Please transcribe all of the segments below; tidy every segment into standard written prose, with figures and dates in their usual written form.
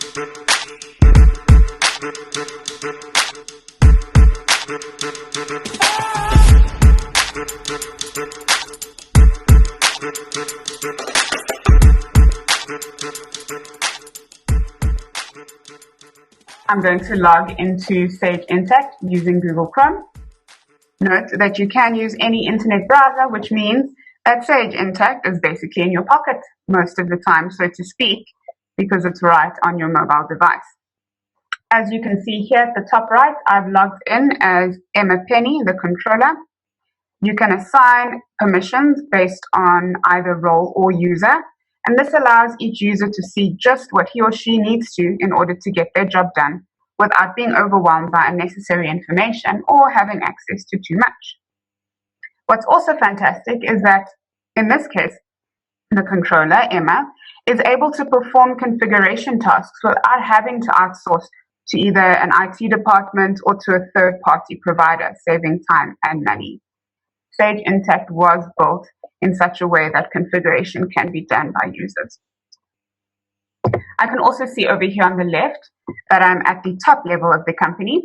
I'm going to log into Sage Intacct using Google Chrome. Note that you can use any internet browser, which means that Sage Intacct is basically in your pocket most of the time, so to speak, because it's right on your mobile device. As you can see here at the top right, I've logged in as Emma Penny, the controller. You can assign permissions based on either role or user, and this allows each user to see just what he or she needs to in order to get their job done without being overwhelmed by unnecessary information or having access to too much. What's also fantastic is that, in this case, the controller, Emma, is able to perform configuration tasks without having to outsource to either an IT department or to a third-party provider, saving time and money. Sage Intacct was built in such a way that configuration can be done by users. I can also see over here on the left that I'm at the top level of the company.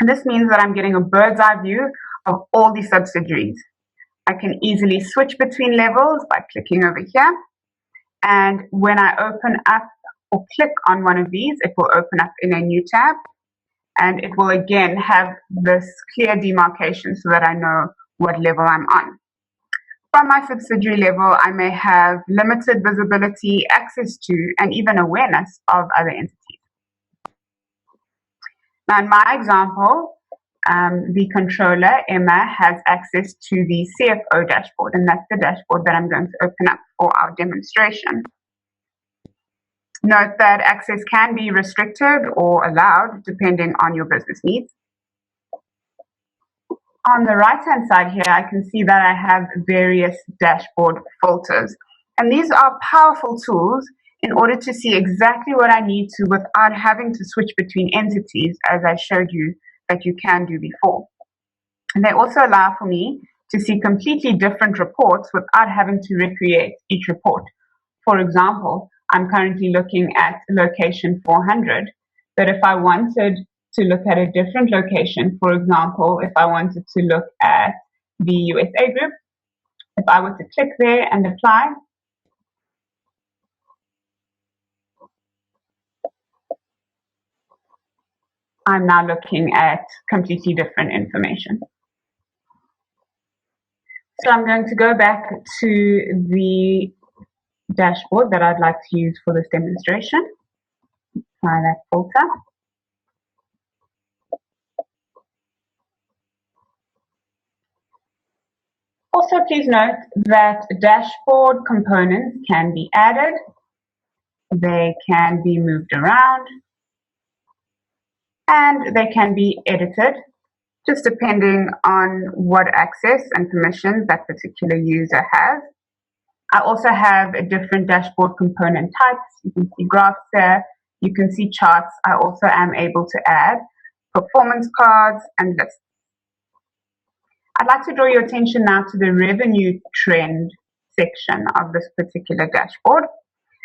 And this means that I'm getting a bird's eye view of all the subsidiaries. I can easily switch between levels by clicking over here. And when I open up or click on one of these, it will open up in a new tab. And it will again have this clear demarcation so that I know what level I'm on. From my subsidiary level, I may have limited visibility, access to, and even awareness of other entities. Now, in my example, the controller, Emma, has access to the CFO dashboard, and that's the dashboard that I'm going to open up for our demonstration. Note that access can be restricted or allowed depending on your business needs. On the right-hand side here, I can see that I have various dashboard filters. And these are powerful tools in order to see exactly what I need to without having to switch between entities, as I showed you that you can do before. And they also allow for me to see completely different reports without having to recreate each report. For example, I'm currently looking at location 400, but if I wanted to look at a different location, for example, if I wanted to look at the USA group, if I were to click there and apply, I'm now looking at completely different information. So I'm going to go back to the dashboard that I'd like to use for this demonstration. Apply that filter. Also, please note that dashboard components can be added, they can be moved around, and they can be edited, just depending on what access and permissions that particular user has. I also have different dashboard component types. You can see graphs there, you can see charts. I also am able to add performance cards and lists. I'd like to draw your attention now to the revenue trend section of this particular dashboard.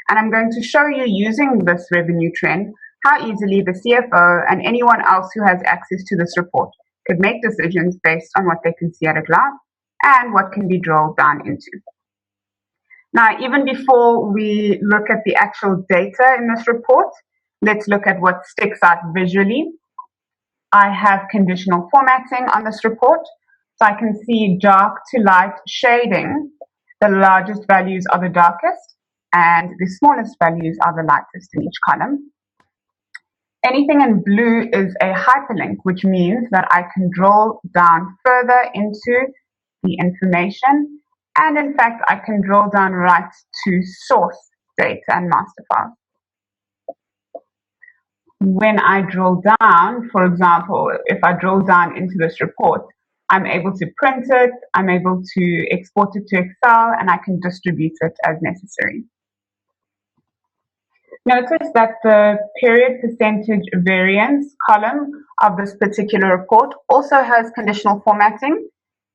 And I'm going to show you, using this revenue trend, how easily the CFO and anyone else who has access to this report could make decisions based on what they can see at a glance and what can be drilled down into. Now, even before we look at the actual data in this report, let's look at what sticks out visually. I have conditional formatting on this report. So I can see dark to light shading. The largest values are the darkest, and the smallest values are the lightest in each column. Anything in blue is a hyperlink, which means that I can drill down further into the information. And in fact, I can drill down right to source data and master files. When I drill down, for example, if I drill down into this report, I'm able to print it, I'm able to export it to Excel, and I can distribute it as necessary. Notice that the period percentage variance column of this particular report also has conditional formatting.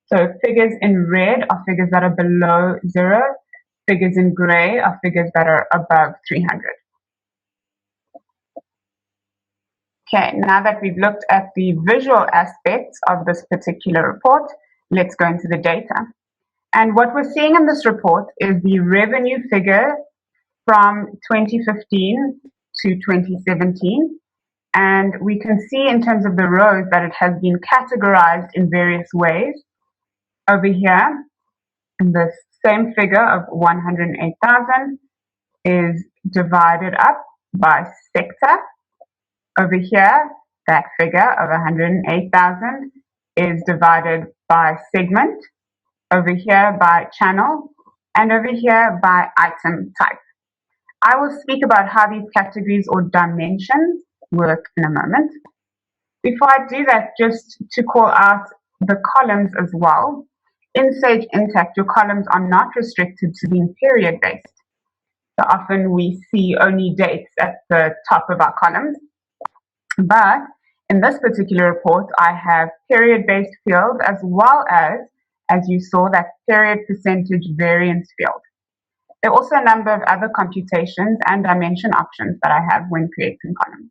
So figures in red are figures that are below 0, figures in gray are figures that are above 300. Okay, now that we've looked at the visual aspects of this particular report, let's go into the data. And what we're seeing in this report is the revenue figure from 2015 to 2017. And we can see in terms of the rows that it has been categorized in various ways. Over here, the same figure of 108,000 is divided up by sector. Over here, that figure of 108,000 is divided by segment, over here by channel, and over here by item type. I will speak about how these categories or dimensions work in a moment. Before I do that, just to call out the columns as well. In Sage Intacct, your columns are not restricted to being period-based. So often we see only dates at the top of our columns. But in this particular report, I have period-based fields as well as you saw, that period percentage variance field. There are also a number of other computations and dimension options that I have when creating columns.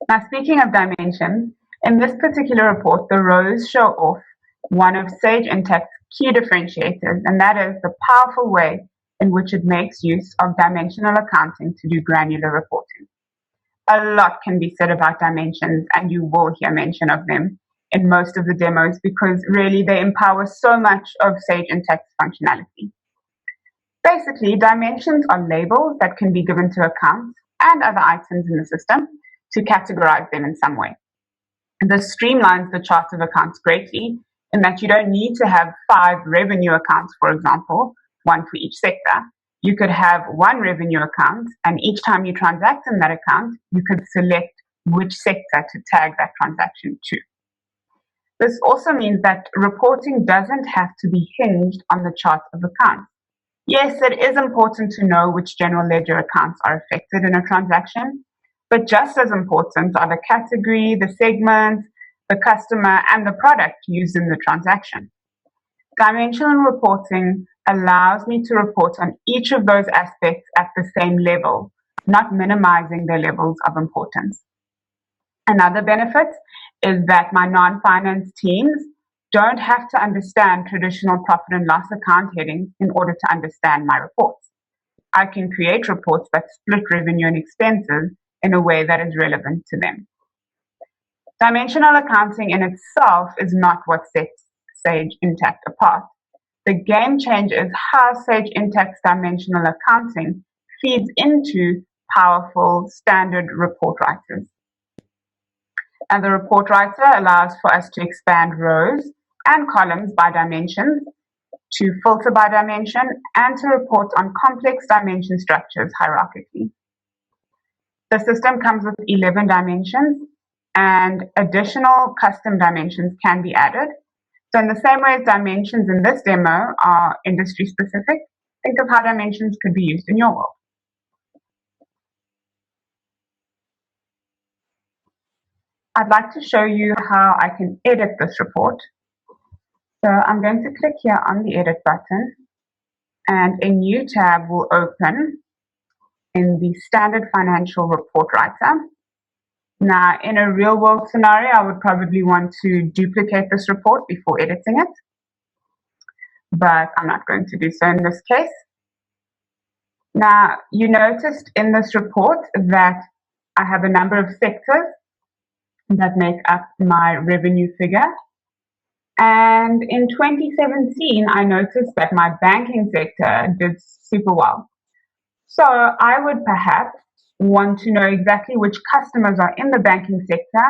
Now, speaking of dimensions, in this particular report, the rows show off one of Sage Intacct's key differentiators, and that is the powerful way in which it makes use of dimensional accounting to do granular reporting. A lot can be said about dimensions, and you will hear mention of them in most of the demos because really they empower so much of Sage Intacct's functionality. Basically, dimensions are labels that can be given to accounts and other items in the system to categorize them in some way. This streamlines the chart of accounts greatly in that you don't need to have 5 revenue accounts, for example, one for each sector. You could have one revenue account, and each time you transact in that account, you could select which sector to tag that transaction to. This also means that reporting doesn't have to be hinged on the chart of accounts. Yes, it is important to know which general ledger accounts are affected in a transaction, but just as important are the category, the segment, the customer, and the product used in the transaction. Dimensional reporting allows me to report on each of those aspects at the same level, not minimizing their levels of importance. Another benefit is that my non-finance teams don't have to understand traditional profit and loss account headings in order to understand my reports. I can create reports that split revenue and expenses in a way that is relevant to them. Dimensional accounting in itself is not what sets Sage Intacct apart. The game changer is how Sage Intacct's dimensional accounting feeds into powerful standard report writers. And the report writer allows for us to expand rows and columns by dimensions, to filter by dimension, and to report on complex dimension structures hierarchically. The system comes with 11 dimensions, and additional custom dimensions can be added. So in the same way as dimensions in this demo are industry specific, think of how dimensions could be used in your world. I'd like to show you how I can edit this report. So I'm going to click here on the edit button, and a new tab will open in the standard financial report writer. Now, in a real world scenario, I would probably want to duplicate this report before editing it, but I'm not going to do so in this case. Now, you noticed in this report that I have a number of sectors that make up my revenue figure. And in 2017, I noticed that my banking sector did super well. So I would perhaps want to know exactly which customers are in the banking sector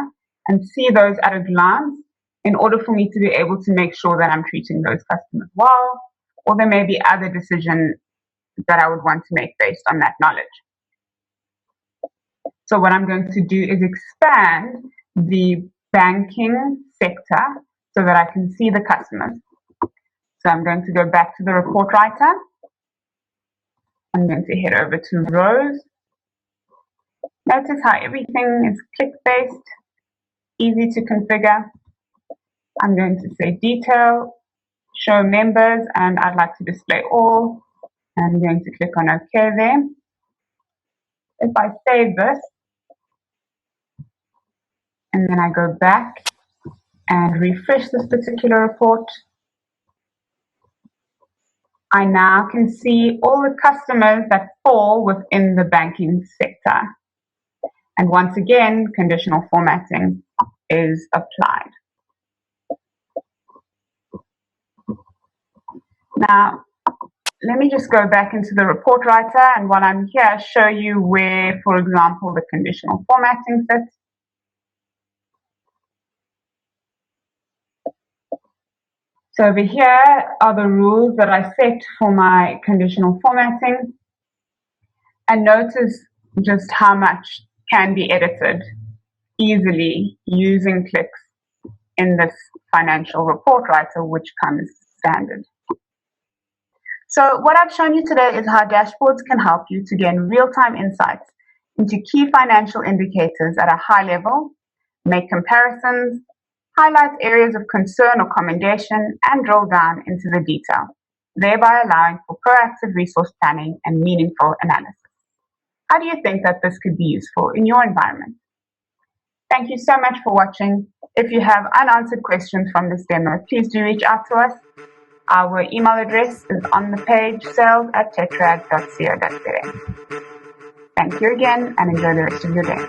and see those at a glance in order for me to be able to make sure that I'm treating those customers well, or there may be other decisions that I would want to make based on that knowledge. So what I'm going to do is expand the banking sector so that I can see the customers. So I'm going to go back to the report writer. I'm going to head over to rows. Notice how everything is click-based, easy to configure. I'm going to say detail, show members, and I'd like to display all. I'm going to click on OK there. If I save this, and then I go back and refresh this particular report, I now can see all the customers that fall within the banking sector. And once again, conditional formatting is applied. Now, let me just go back into the report writer, and while I'm here, show you where, for example, the conditional formatting sits. So over here are the rules that I set for my conditional formatting. And notice just how much can be edited easily using clicks in this financial report writer, which comes standard. So what I've shown you today is how dashboards can help you to gain real-time insights into key financial indicators at a high level, make comparisons, highlight areas of concern or commendation, and drill down into the detail, thereby allowing for proactive resource planning and meaningful analysis. How do you think that this could be useful in your environment? Thank you so much for watching. If you have unanswered questions from this demo, please do reach out to us. Our email address is on the page, sales@tetrad.co.za. Thank you again and enjoy the rest of your day.